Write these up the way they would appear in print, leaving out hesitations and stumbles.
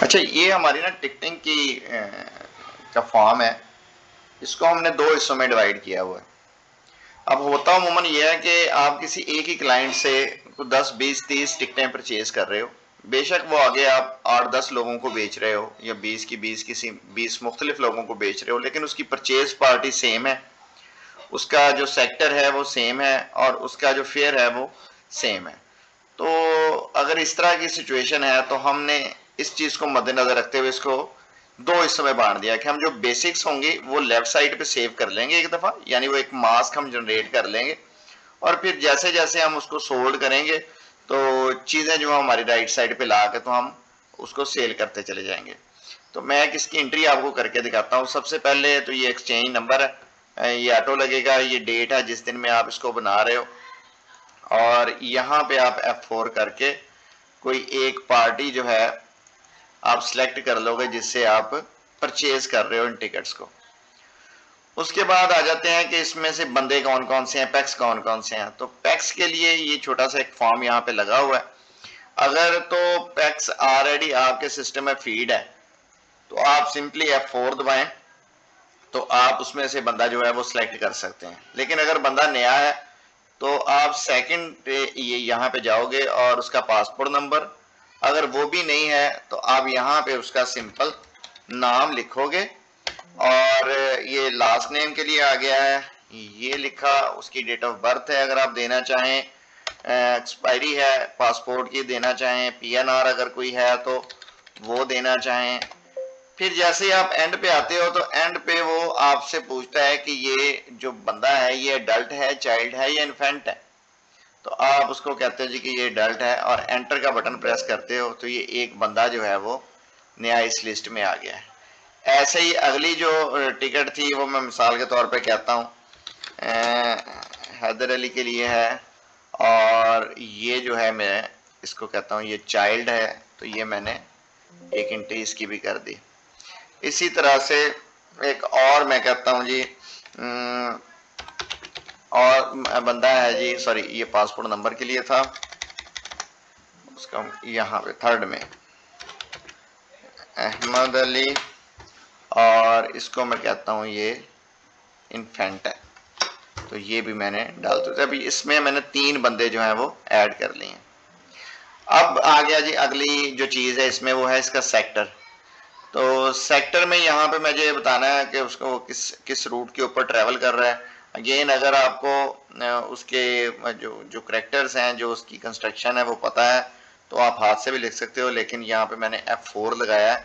अच्छा, ये हमारी ना टिकटिंग की का फॉर्म है। इसको हमने दो हिस्सों में डिवाइड किया हुआ है। अब होता अमूमन ये है कि आप किसी एक ही क्लाइंट से 10, 20, 30 टिकटें परचेज कर रहे हो। बेशक वो आगे आप 8-10 लोगों को बेच रहे हो या 20 की 20 किसी 20 मुख्तलिफ लोगों को बेच रहे हो, लेकिन उसकी परचेज पार्टी सेम है, उसका जो सेक्टर है वो सेम है और उसका जो फेयर है वो सेम है। तो अगर इस तरह की सिचुएशन है तो हमने इस चीज को मद्देनजर रखते हुए इसको दो हिस्सों में बांट दिया कि हम जो बेसिक्स होंगे वो लेफ्ट साइड पे सेव कर लेंगे एक दफा, यानी वो एक मास्क हम जनरेट कर लेंगे और फिर जैसे जैसे हम उसको सोल्ड करेंगे तो चीजें जो हमारी राइट साइड पे ला के तो हम उसको सेल करते चले जाएंगे। तो मैं इसकी एंट्री आपको करके दिखाता हूँ। सबसे पहले तो ये एक्सचेंज नंबर है, ये ऑटो लगेगा, ये डेट है जिस दिन में आप इसको बना रहे हो और यहाँ पे आप F4 करके कोई एक पार्टी जो है आप सिलेक्ट कर लोगे जिससे आप परचेज कर रहे हो इन टिकट्स को। उसके बाद आ जाते हैं कि इसमें से बंदे कौन कौन से हैं, पैक्स कौन कौन से हैं। तो पैक्स के लिए ये छोटा सा एक फॉर्म यहाँ पे लगा हुआ है। अगर तो पैक्स ऑलरेडी आपके सिस्टम में फीड है तो आप सिंपली F4 दबाएं तो आप उसमें से बंदा जो है वो सिलेक्ट कर सकते हैं। लेकिन अगर बंदा नया है तो आप सेकंड पे ये यहाँ पे जाओगे और उसका पासपोर्ट नंबर, अगर वो भी नहीं है तो आप यहाँ पे उसका सिंपल नाम लिखोगे और ये लास्ट नेम के लिए आ गया है, ये लिखा, उसकी डेट ऑफ बर्थ है अगर आप देना चाहें, एक्सपायरी है पासपोर्ट की देना चाहें, PNR अगर कोई है तो वो देना चाहें। फिर जैसे ही आप एंड पे आते हो तो एंड पे वो आपसे पूछता है कि ये जो बंदा है ये अडल्ट है, चाइल्ड है या इन्फेंट है। तो आप उसको कहते हो जी कि ये अडल्ट है और एंटर का बटन प्रेस करते हो तो ये एक बंदा जो है वो नया इस लिस्ट में आ गया है। ऐसे ही अगली जो टिकट थी वो मैं मिसाल के तौर पे कहता हूँ हैदर अली के लिए है और ये जो है मैं इसको कहता हूँ ये चाइल्ड है, तो ये मैंने एक एंट्री इसकी भी कर दी। इसी तरह से एक और मैं कहता हूँ जी और बंदा है जी, सॉरी ये पासपोर्ट नंबर के लिए था, उसका यहाँ पे थर्ड में अहमद अली और इसको मैं कहता हूँ ये इन्फेंट है, तो ये भी मैंने डाल दिया। अभी इसमें मैंने 3 बंदे जो हैं वो ऐड कर लिए हैं। अब आ गया जी अगली जो चीज़ है इसमें, वो है इसका सेक्टर। तो सेक्टर में यहाँ पे मुझे ये बताना है कि उसको किस किस रूट के ऊपर ट्रेवल कर रहा है। अगेन अगर आपको उसके जो करेक्टर्स हैं, जो उसकी कंस्ट्रक्शन है वो पता है तो आप हाथ से भी लिख सकते हो, लेकिन यहाँ पे मैंने F4 लगाया है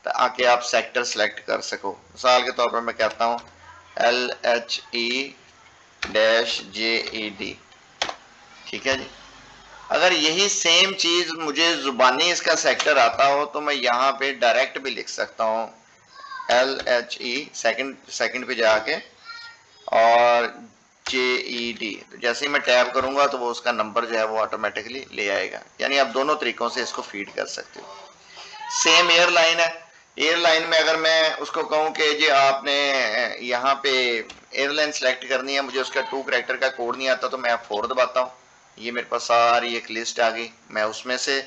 ताकि आप सेक्टर सेलेक्ट कर सको। मिसाल के तौर पर मैं कहता हूँ LHE-JED, ठीक है जी। अगर यही सेम चीज मुझे जुबानी इसका सेक्टर आता हो तो मैं यहाँ पे डायरेक्ट भी लिख सकता हूँ LHE, सेकंड पे जाके और JED। तो जैसे ही मैं टैब करूंगा तो वो उसका नंबर जो है वो ऑटोमेटिकली ले आएगा। यानी आप दोनों तरीकों से इसको फीड कर सकते हो। सेम एयरलाइन है, एयरलाइन में अगर मैं उसको कहूँ कि जी आपने यहाँ पे एयरलाइन सेलेक्ट करनी है, मुझे उसका 2 कैरेक्टर का कोड नहीं आता तो मैं F4 दबाता हूँ, ये मेरे पास सारी एक लिस्ट आ गई, मैं उसमें से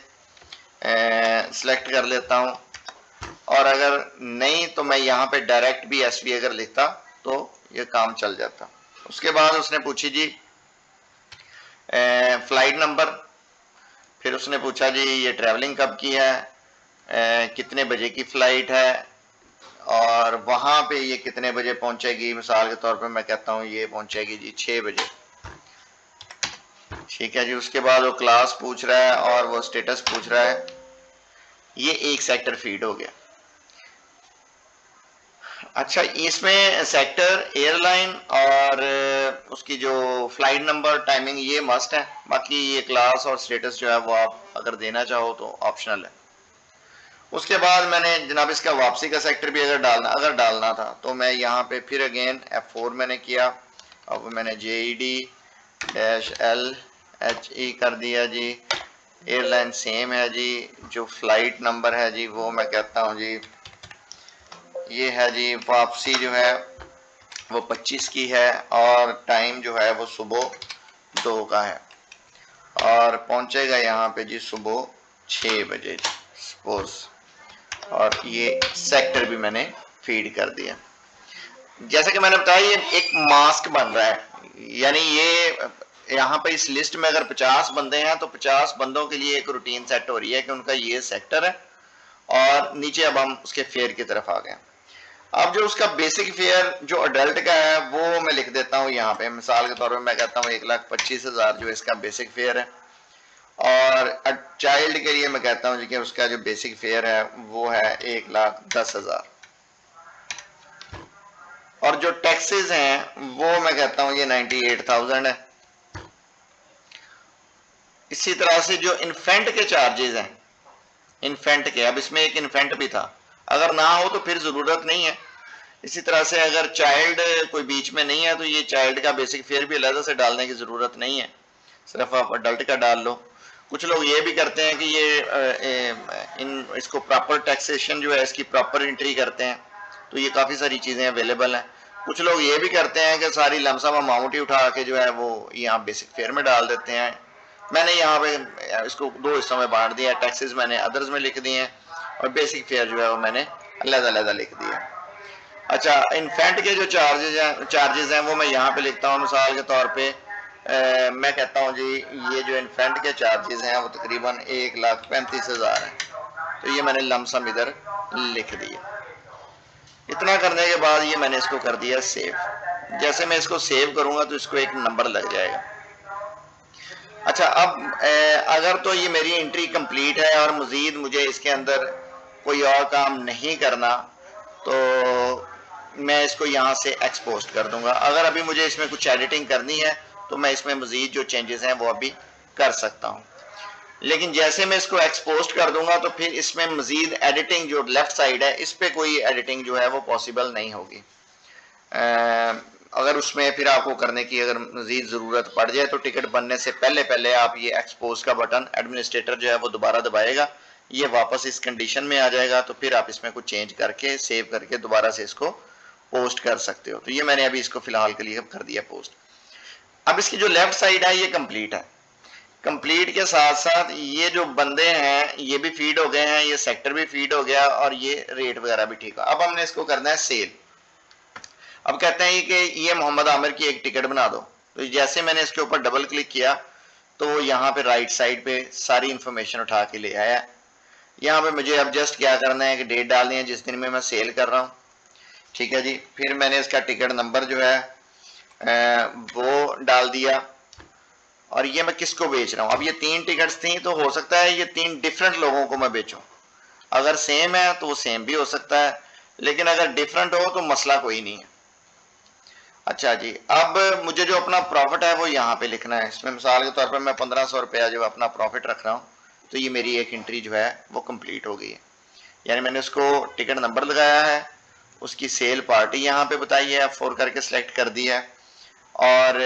सेलेक्ट कर लेता हूँ। और अगर नहीं तो मैं यहाँ पे डायरेक्ट भी SV अगर लिखता तो ये काम चल जाता। उसके बाद उसने पूछी जी फ्लाइट नंबर, फिर उसने पूछा जी ये ट्रैवलिंग कब की है, कितने बजे की फ्लाइट है और वहां पे ये कितने बजे पहुंचेगी। मिसाल के तौर पे मैं कहता हूँ ये पहुंचेगी जी 6 बजे, ठीक है जी। उसके बाद वो क्लास पूछ रहा है और वो स्टेटस पूछ रहा है, ये एक सेक्टर फीड हो गया। अच्छा, इसमें सेक्टर, एयरलाइन और उसकी जो फ्लाइट नंबर, टाइमिंग ये मस्ट है, बाकी ये क्लास और स्टेटस जो है वो आप अगर देना चाहो तो ऑप्शनल है। उसके बाद मैंने जनाब इसका वापसी का सेक्टर भी अगर डालना था तो मैं यहाँ पे फिर अगेन F4 मैंने किया, अब मैंने JED-LHE कर दिया जी। एयरलाइन सेम है जी, जो फ्लाइट नंबर है जी वो मैं कहता हूँ जी ये है जी, वापसी जो है वो 25 की है और टाइम जो है वो सुबह 2 का है और पहुंचेगा यहाँ पे जी सुबह 6 बजे सपोज। और ये सेक्टर भी मैंने फीड कर दिया। जैसा कि मैंने बताया ये एक मास्क बन रहा है, यानी ये यहाँ पे इस लिस्ट में अगर 50 बंदे हैं तो 50 बंदों के लिए एक रूटीन सेट हो रही है कि उनका ये सेक्टर है, और नीचे अब हम उसके फेयर की तरफ आ गए। अब जो उसका बेसिक फेयर जो अडल्ट का है वो मैं लिख देता हूँ यहाँ पे, मिसाल के तौर पे मैं कहता हूँ 1,25,000 जो इसका बेसिक फेयर है, और चाइल्ड के लिए मैं कहता हूँ कि उसका जो बेसिक फेयर है वो है 1,10,000, और जो टैक्सेस हैं वो मैं कहता हूँ ये 98,000 है। इसी तरह से जो इन्फेंट के चार्जेस हैं, इन्फेंट के, अब इसमें एक इन्फेंट भी था, अगर ना हो तो फिर ज़रूरत नहीं है। इसी तरह से अगर चाइल्ड कोई बीच में नहीं है तो ये चाइल्ड का बेसिक फेयर भी अलग से डालने की ज़रूरत नहीं है, सिर्फ आप अडल्ट का डाल लो। कुछ लोग ये भी करते हैं कि ये इसको प्रॉपर टैक्सेशन जो है इसकी प्रॉपर एंट्री करते हैं, तो ये काफ़ी सारी चीज़ें अवेलेबल हैं। कुछ लोग ये भी करते हैं कि सारी लमसम अमाउंट ही उठा के जो है वो यहाँ बेसिक फेयर में डाल देते हैं। मैंने यहाँ पे इसको दो हिस्सों में बांट दिया, टैक्सेस मैंने अदर्स में लिख दिए हैं और बेसिक फेयर जो है वो मैंने अलग-अलग लिख दिया। अच्छा, इन्फेंट के जो चार्जेस हैं वो मैं यहाँ पे लिखता हूँ, मिसाल के तौर पे मैं कहता हूँ जी ये जो इन्फेंट के चार्जेस हैं वो तकरीबन 1,35,000 हैं, तो ये मैंने लमसम इधर लिख दिया। इतना करने के बाद ये मैंने इसको कर दिया सेव। जैसे मैं इसको सेव करूंगा तो इसको एक नंबर लग जाएगा। अच्छा, अब अगर तो ये मेरी एंट्री कंप्लीट है और मजीद मुझे इसके अंदर कोई और काम नहीं करना तो मैं इसको यहाँ से एक्सपोस्ट कर दूंगा। अगर अभी मुझे इसमें कुछ एडिटिंग करनी है तो मैं इसमें मजीद जो चेंजेस हैं वो अभी कर सकता हूँ, लेकिन जैसे मैं इसको एक्सपोस्ट कर दूंगा तो फिर इसमें मजीद एडिटिंग जो लेफ्ट साइड है इस पे कोई एडिटिंग जो है वो पॉसिबल नहीं होगी। अगर उसमें फिर आपको करने की अगर मजीद ज़रूरत पड़ जाए तो टिकट बनने से पहले पहले आप ये एक्सपोज का बटन एडमिनिस्ट्रेटर जो है वो दोबारा दबाएगा, ये वापस इस कंडीशन में आ जाएगा, तो फिर आप इसमें कुछ चेंज करके सेव करके दोबारा से इसको पोस्ट कर सकते हो। तो ये मैंने अभी इसको फिलहाल के लिए कर दिया पोस्ट। अब इसकी जो लेफ्ट साइड है ये कंप्लीट है। कंप्लीट के साथ साथ ये जो बंदे हैं ये भी फीड हो गए हैं, ये सेक्टर भी फीड हो गया और ये रेट वगैरह भी ठीक है। अब हमने इसको करना है सेल। अब कहते हैं कि ये मोहम्मद आमिर की एक टिकट बना दो, तो जैसे मैंने इसके ऊपर डबल क्लिक किया तो यहाँ पे राइट साइड पे सारी इंफॉर्मेशन उठा के ले आया। यहाँ पे मुझे अब जस्ट क्या करना है कि डेट डालनी है जिस दिन में मैं सेल कर रहा हूँ, ठीक है जी। फिर मैंने इसका टिकट नंबर जो है वो डाल दिया, और ये मैं किसको बेच रहा हूँ। अब ये 3 टिकट्स थी तो हो सकता है ये 3 डिफरेंट लोगों को मैं बेचूं। अगर सेम है तो वो सेम भी हो सकता है, लेकिन अगर डिफरेंट हो तो मसला कोई नहीं है। अच्छा जी, अब मुझे जो अपना प्रॉफिट है वो यहाँ पे लिखना है। इसमें मिसाल के तौर पर मैं 1500 रुपया जो अपना प्रॉफिट रख रहा हूँ, तो ये मेरी एक एंट्री जो है वो कंप्लीट हो गई है। यानी मैंने उसको टिकट नंबर लगाया है, उसकी सेल पार्टी यहाँ पे बताई है, F4 करके सिलेक्ट कर दी है, और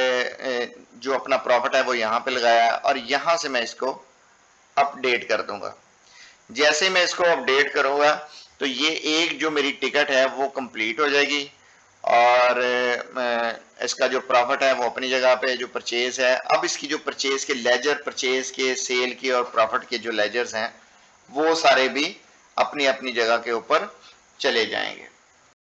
जो अपना प्रॉफिट है वो यहाँ पे लगाया है, और यहाँ से मैं इसको अपडेट कर दूंगा। जैसे मैं इसको अपडेट करूंगा तो ये एक जो मेरी टिकट है वो कंप्लीट हो जाएगी, और इसका जो प्रॉफिट है वो अपनी जगह पे, जो परचेज है, अब इसकी जो परचेज के लेजर, परचेज के, सेल के और प्रॉफिट के जो लेजर्स हैं वो सारे भी अपनी अपनी जगह के ऊपर चले जाएंगे।